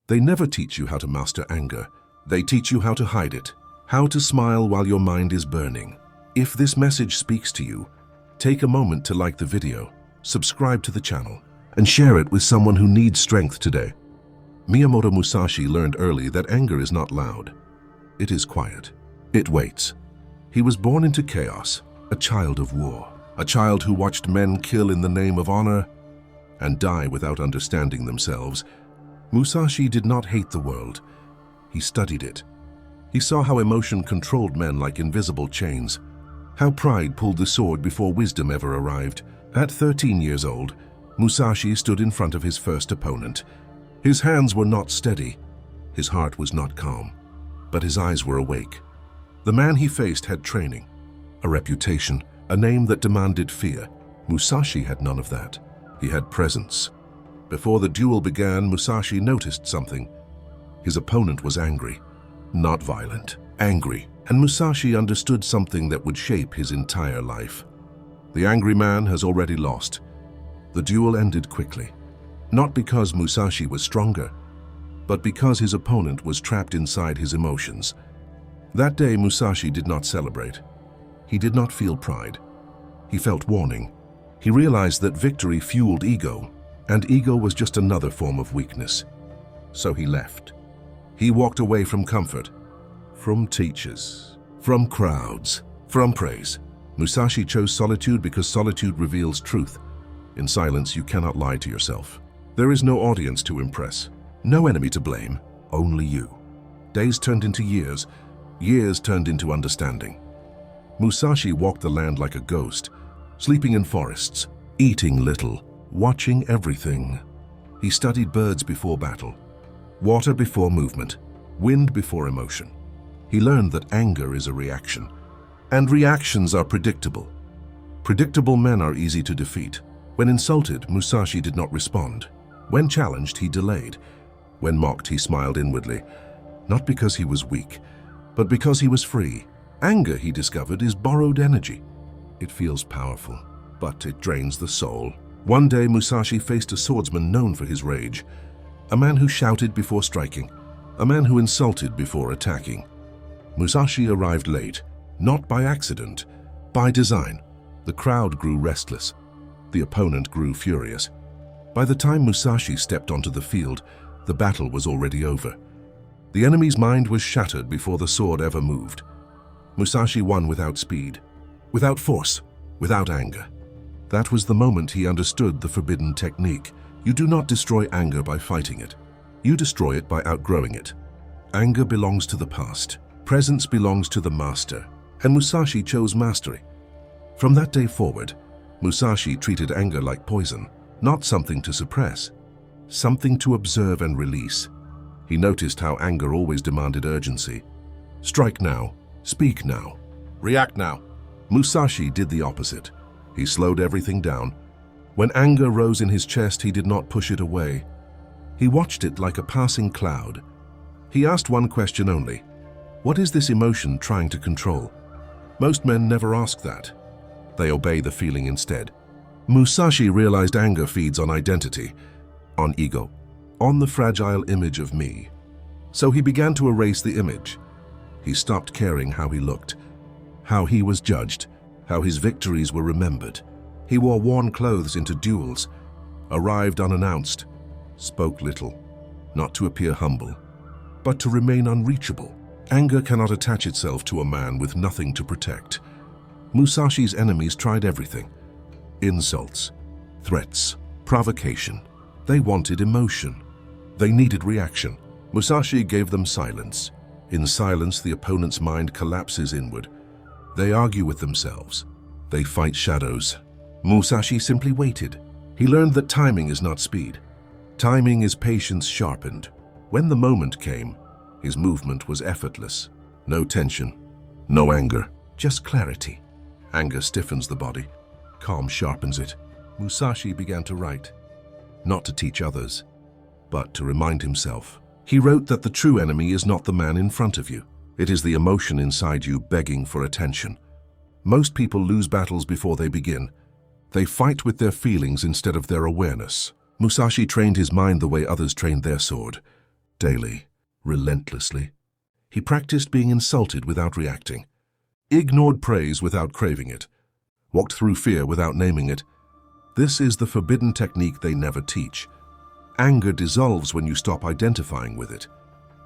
They never teach you how to master anger. They teach you how to hide it, how to smile while your mind is burning. If this message speaks to you, take a moment to like the video, subscribe to the channel, and share it with someone who needs strength today. Miyamoto Musashi learned early that anger is not loud. It is quiet. It waits. He was born into chaos, a child of war, a child who watched men kill in the name of honor and die without understanding themselves. Musashi did not hate the world. He studied it. He saw how emotion controlled men like invisible chains, how pride pulled the sword before wisdom ever arrived. At 13 years old, Musashi stood in front of his first opponent. His hands were not steady, his heart was not calm, but his eyes were awake. The man he faced had training, a reputation, a name that demanded fear. Musashi had none of that. He had presence. Before the duel began, Musashi noticed something. His opponent was angry, not violent, angry, and Musashi understood something that would shape his entire life. The angry man has already lost. The duel ended quickly, not because Musashi was stronger, but because his opponent was trapped inside his emotions. That day, Musashi did not celebrate. He did not feel pride. He felt warning. He realized that victory fueled ego, and ego was just another form of weakness. So he left. He walked away from comfort, from teachers, from crowds, from praise. Musashi chose solitude because solitude reveals truth. In silence, you cannot lie to yourself. There is no audience to impress, no enemy to blame, only you. Days turned into years, years turned into understanding. Musashi walked the land like a ghost, sleeping in forests, eating little, watching everything. He studied birds before battle, water before movement, wind before emotion. He learned that anger is a reaction, and reactions are predictable. Predictable men are easy to defeat. When insulted, Musashi did not respond. When challenged, he delayed. When mocked, he smiled inwardly, not because he was weak, but because he was free. Anger, he discovered, is borrowed energy. It feels powerful, but it drains the soul. One day, Musashi faced a swordsman known for his rage, a man who shouted before striking, a man who insulted before attacking. Musashi arrived late, not by accident, by design. The crowd grew restless. The opponent grew furious. By the time Musashi stepped onto the field, the battle was already over. The enemy's mind was shattered before the sword ever moved. Musashi won without speed, without force, without anger. That was the moment he understood the forbidden technique. You do not destroy anger by fighting it. You destroy it by outgrowing it. Anger belongs to the past. Presence belongs to the master. And Musashi chose mastery. From that day forward, Musashi treated anger like poison, not something to suppress, something to observe and release. He noticed how anger always demanded urgency. Strike now, speak now, react now. Musashi did the opposite. He slowed everything down. When anger rose in his chest, he did not push it away. He watched it like a passing cloud. He asked one question only: what is this emotion trying to control? Most men never ask that. They obey the feeling instead. Musashi realized anger feeds on identity, on ego, on the fragile image of me. So he began to erase the image. He stopped caring how he looked, how he was judged, how his victories were remembered. He wore worn clothes into duels, arrived unannounced, spoke little, not to appear humble, but to remain unreachable. Anger cannot attach itself to a man with nothing to protect. Musashi's enemies tried everything: insults, threats, provocation. They wanted emotion. They needed reaction. Musashi gave them silence. In silence, the opponent's mind collapses inward. They argue with themselves. They fight shadows. Musashi simply waited. He learned that timing is not speed. Timing is patience sharpened. When the moment came, his movement was effortless. No tension, no anger, just clarity. Anger stiffens the body. Calm sharpens it. Musashi began to write, not to teach others, but to remind himself. He wrote that the true enemy is not the man in front of you. It is the emotion inside you begging for attention. Most people lose battles before they begin. They fight with their feelings instead of their awareness. Musashi trained his mind the way others trained their sword. daily, relentlessly. He practiced being insulted without reacting, ignored praise without craving it, walked through fear without naming it. This is the forbidden technique they never teach. Anger dissolves when you stop identifying with it.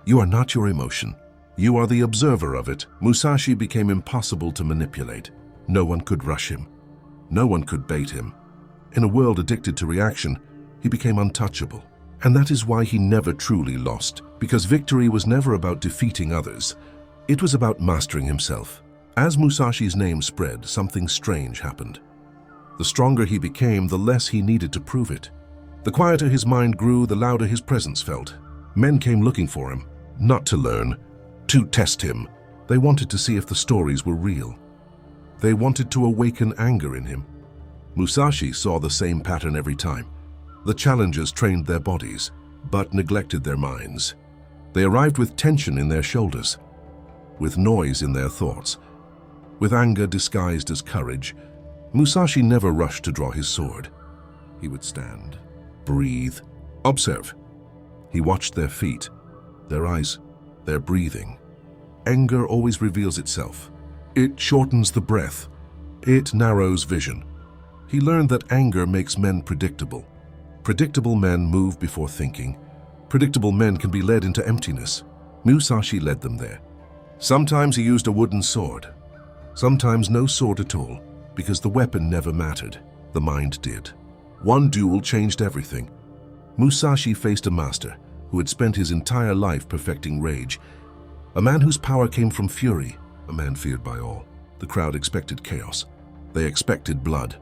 You are not your emotion. You are the observer of it. Musashi became impossible to manipulate. No one could rush him. No one could bait him. In a world addicted to reaction, he became untouchable. And that is why he never truly lost, because victory was never about defeating others. It was about mastering himself. As Musashi's name spread, something strange happened. The stronger he became, the less he needed to prove it. The quieter his mind grew, the louder his presence felt. Men came looking for him, not to learn, to test him. They wanted to see if the stories were real. They wanted to awaken anger in him. Musashi saw the same pattern every time. The challengers trained their bodies, but neglected their minds. They arrived with tension in their shoulders, with noise in their thoughts, with anger disguised as courage. Musashi never rushed to draw his sword. He would stand, breathe, observe. He watched their feet, their eyes, their breathing. Anger always reveals itself. It shortens the breath. It narrows vision. He learned that anger makes men predictable. Predictable men move before thinking. Predictable men can be led into emptiness. Musashi led them there. Sometimes he used a wooden sword. Sometimes no sword at all, because the weapon never mattered. The mind did. One duel changed everything. Musashi faced a master who had spent his entire life perfecting rage. A man whose power came from fury, a man feared by all. The crowd expected chaos. They expected blood.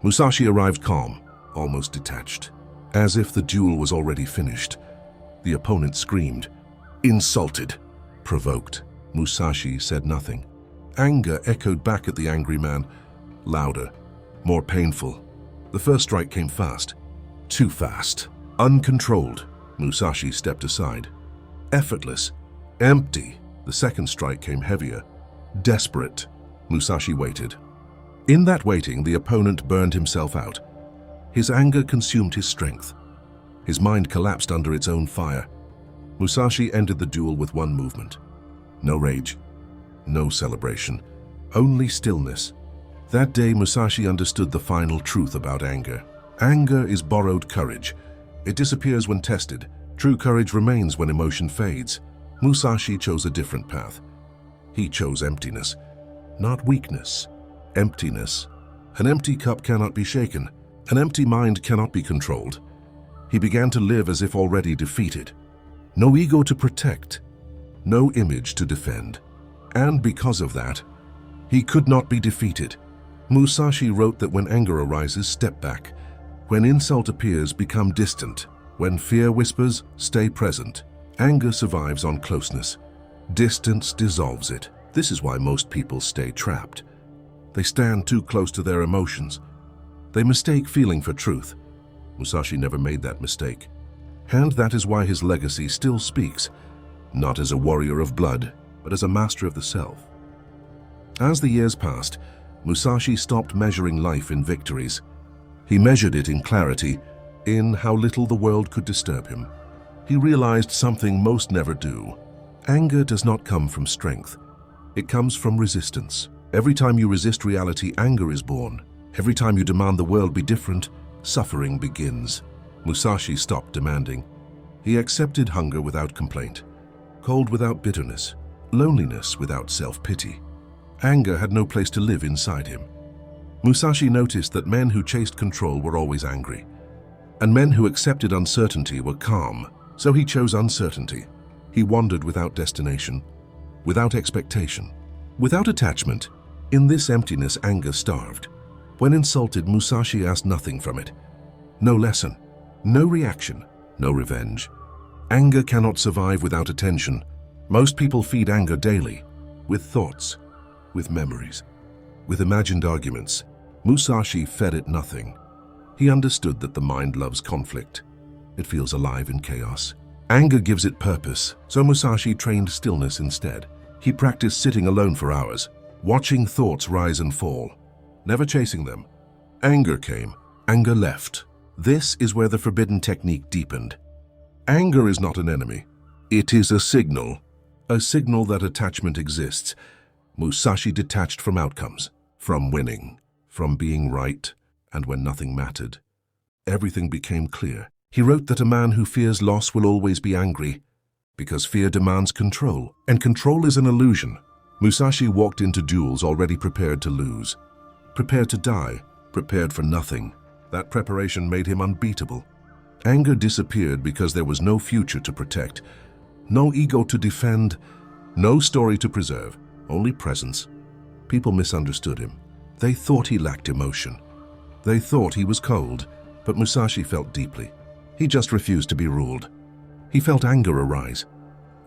Musashi arrived calm, almost detached, as if the duel was already finished. The opponent screamed, insulted, provoked. Musashi said nothing. Anger echoed back at the angry man, louder, more painful. The first strike came fast, too fast, uncontrolled. Musashi stepped aside. Effortless, empty. The second strike came heavier, desperate. Musashi waited. In that waiting, the opponent burned himself out. His anger consumed his strength. His mind collapsed under its own fire. Musashi ended the duel with one movement. No rage, no celebration, only stillness. That day, Musashi understood the final truth about anger. Anger is borrowed courage. It disappears when tested. True courage remains when emotion fades. Musashi chose a different path. He chose emptiness, not weakness. Emptiness. An empty cup cannot be shaken. An empty mind cannot be controlled. He began to live as if already defeated. No ego to protect, no image to defend. And because of that, he could not be defeated. Musashi wrote that when anger arises, step back. When insult appears, become distant. When fear whispers, stay present. Anger survives on closeness. Distance dissolves it. This is why most people stay trapped. They stand too close to their emotions. They mistake feeling for truth. Musashi never made that mistake. And that is why his legacy still speaks, not as a warrior of blood, but as a master of the self. As the years passed, Musashi stopped measuring life in victories. He measured it in clarity, in how little the world could disturb him. He realized something most never do. Anger does not come from strength. It comes from resistance. Every time you resist reality, anger is born. Every time you demand the world be different, suffering begins. Musashi stopped demanding. He accepted hunger without complaint, cold without bitterness, loneliness without self-pity. Anger had no place to live inside him. Musashi noticed that men who chased control were always angry, and men who accepted uncertainty were calm. So he chose uncertainty. He wandered without destination, without expectation, without attachment. In this emptiness, anger starved. When insulted, Musashi asked nothing from it. No lesson, no reaction, no revenge. Anger cannot survive without attention. Most people feed anger daily, with thoughts, with memories, with imagined arguments. Musashi fed it nothing. He understood that the mind loves conflict. It feels alive in chaos. Anger gives it purpose, so Musashi trained stillness instead. He practiced sitting alone for hours, watching thoughts rise and fall, never chasing them. Anger came, anger left. This is where the forbidden technique deepened. Anger is not an enemy. It is a signal that attachment exists. Musashi detached from outcomes, from winning, from being right, and when nothing mattered. Everything became clear. He wrote that a man who fears loss will always be angry, because fear demands control, and control is an illusion. Musashi walked into duels already prepared to lose, prepared to die, prepared for nothing. That preparation made him unbeatable. Anger disappeared because there was no future to protect, no ego to defend, no story to preserve, only presence. People misunderstood him. They thought he lacked emotion. They thought he was cold, but Musashi felt deeply. He just refused to be ruled. He felt anger arise.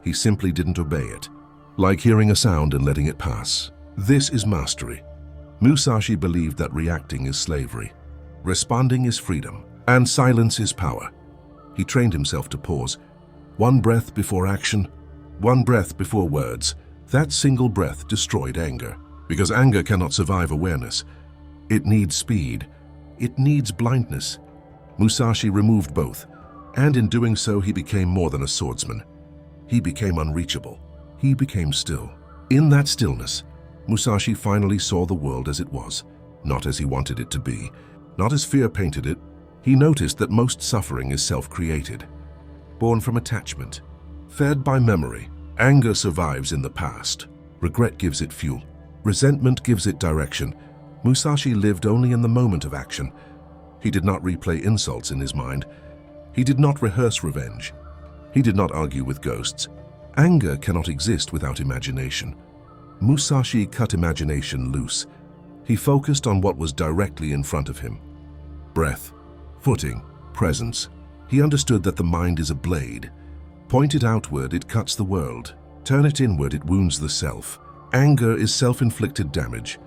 He simply didn't obey it, like hearing a sound and letting it pass. This is mastery. Musashi believed that reacting is slavery, responding is freedom, and silence is power. He trained himself to pause. One breath before action, one breath before words. That single breath destroyed anger, because anger cannot survive awareness. It needs speed. It needs blindness. Musashi removed both, and in doing so he became more than a swordsman. He became unreachable. He became still. In that stillness, Musashi finally saw the world as it was, not as he wanted it to be, not as fear painted it. He noticed that most suffering is self-created, born from attachment, fed by memory. Anger survives in the past. Regret gives it fuel. Resentment gives it direction. Musashi lived only in the moment of action. He did not replay insults in his mind. He did not rehearse revenge. He did not argue with ghosts. Anger cannot exist without imagination. Musashi cut imagination loose. He focused on what was directly in front of him. Breath, footing, presence. He understood that the mind is a blade. Point it outward, it cuts the world. Turn it inward, it wounds the self. Anger is self-inflicted damage.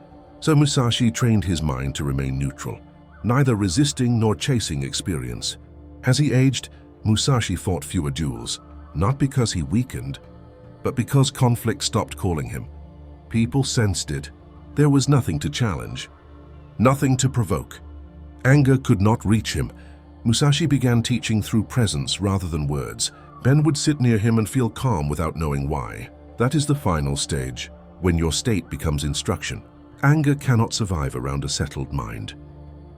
So Musashi trained his mind to remain neutral, neither resisting nor chasing experience. As he aged, Musashi fought fewer duels, not because he weakened, but because conflict stopped calling him. People sensed it. There was nothing to challenge, nothing to provoke. Anger could not reach him. Musashi began teaching through presence rather than words. Men would sit near him and feel calm without knowing why. That is the final stage, when your state becomes instruction. Anger cannot survive around a settled mind.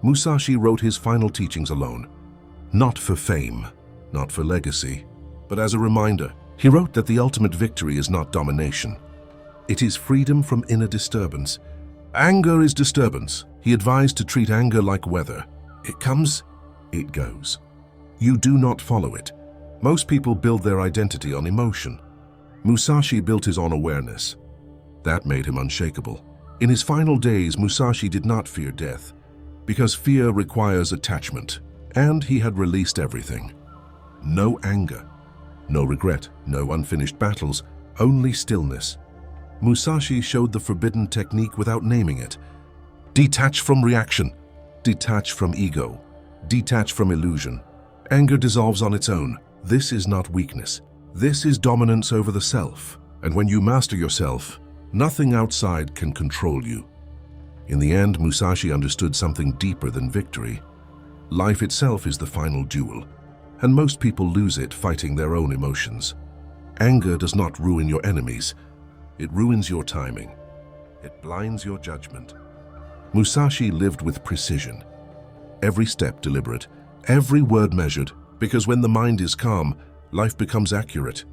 Musashi wrote his final teachings alone, not for fame, not for legacy, but as a reminder. He wrote that the ultimate victory is not domination. It is freedom from inner disturbance. Anger is disturbance. He advised to treat anger like weather. It comes, it goes. You do not follow it. Most people build their identity on emotion. Musashi built his on awareness. That made him unshakable. In his final days, Musashi did not fear death, because fear requires attachment, and he had released everything. No anger, no regret, no unfinished battles, only stillness. Musashi showed the forbidden technique without naming it. Detach from reaction, detach from ego, detach from illusion. Anger dissolves on its own. This is not weakness. This is dominance over the self. And when you master yourself, nothing outside can control you. In the end, Musashi understood something deeper than victory. Life itself is the final duel, and most people lose it fighting their own emotions. Anger does not ruin your enemies. It ruins your timing. It blinds your judgment. Musashi lived with precision. Every step deliberate, every word measured, because when the mind is calm, life becomes accurate.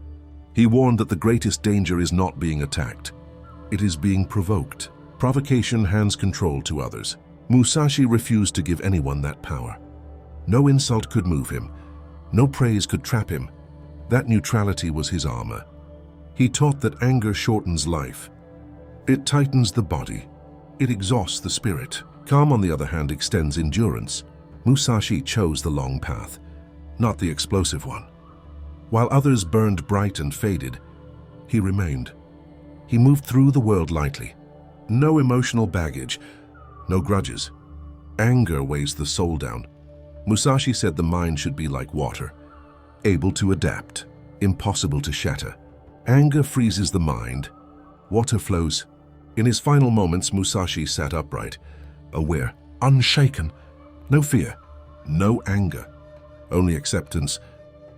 He warned that the greatest danger is not being attacked. It is being provoked. Provocation hands control to others. Musashi refused to give anyone that power. No insult could move him. No praise could trap him. That neutrality was his armor. He taught that anger shortens life. It tightens the body. It exhausts the spirit. Calm, on the other hand, extends endurance. Musashi chose the long path, not the explosive one. While others burned bright and faded, he remained. He moved through the world lightly. No emotional baggage, no grudges. Anger weighs the soul down. Musashi said the mind should be like water, able to adapt, impossible to shatter. Anger freezes the mind. Water flows. In his final moments, Musashi sat upright, aware, unshaken. No fear, no anger, only acceptance.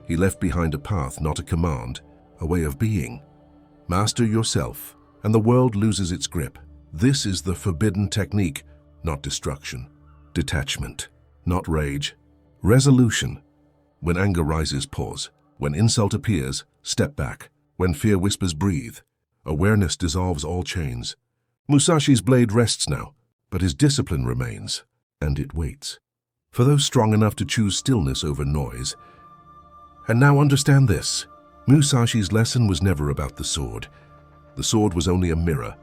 He left behind a path, not a command. a way of being. Master yourself, and the world loses its grip. This is the forbidden technique, not destruction. Detachment, not rage. Resolution. When anger rises, pause. When insult appears, step back. When fear whispers, breathe. Awareness dissolves all chains. Musashi's blade rests now, but his discipline remains, and it waits. For those strong enough to choose stillness over noise. And now understand this. Musashi's lesson was never about the sword. The sword was only a mirror.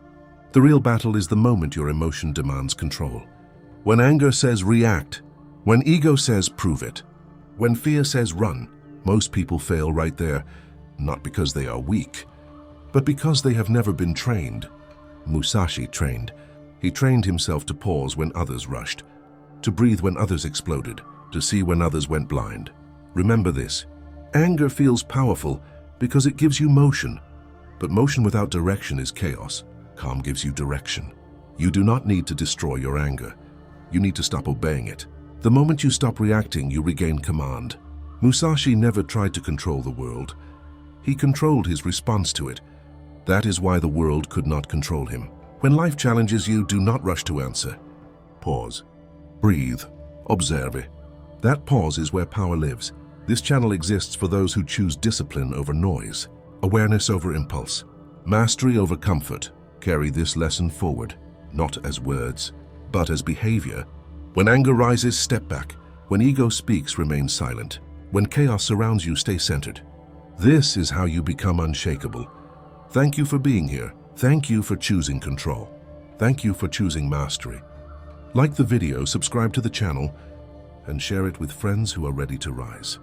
The real battle is the moment your emotion demands control. When anger says react, when ego says prove it, when fear says run, most people fail right there, not because they are weak, but because they have never been trained. Musashi trained. He trained himself to pause when others rushed, to breathe when others exploded, to see when others went blind. Remember this. Anger feels powerful because it gives you motion, but motion without direction is chaos. Calm gives you direction. You do not need to destroy your anger. You need to stop obeying it. The moment you stop reacting, you regain command. Musashi never tried to control the world. He controlled his response to it. That is why the world could not control him. When life challenges you, do not rush to answer. Pause. Breathe. Observe. That pause is where power lives. This channel exists for those who choose discipline over noise, awareness over impulse, mastery over comfort. Carry this lesson forward, not as words, but as behavior. When anger rises, step back. When ego speaks, remain silent. When chaos surrounds you, stay centered. This is how you become unshakable. Thank you for being here. Thank you for choosing control. Thank you for choosing mastery. Like the video, subscribe to the channel, and share it with friends who are ready to rise.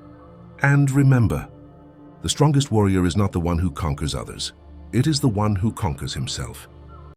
And remember, the strongest warrior is not the one who conquers others. It is the one who conquers himself.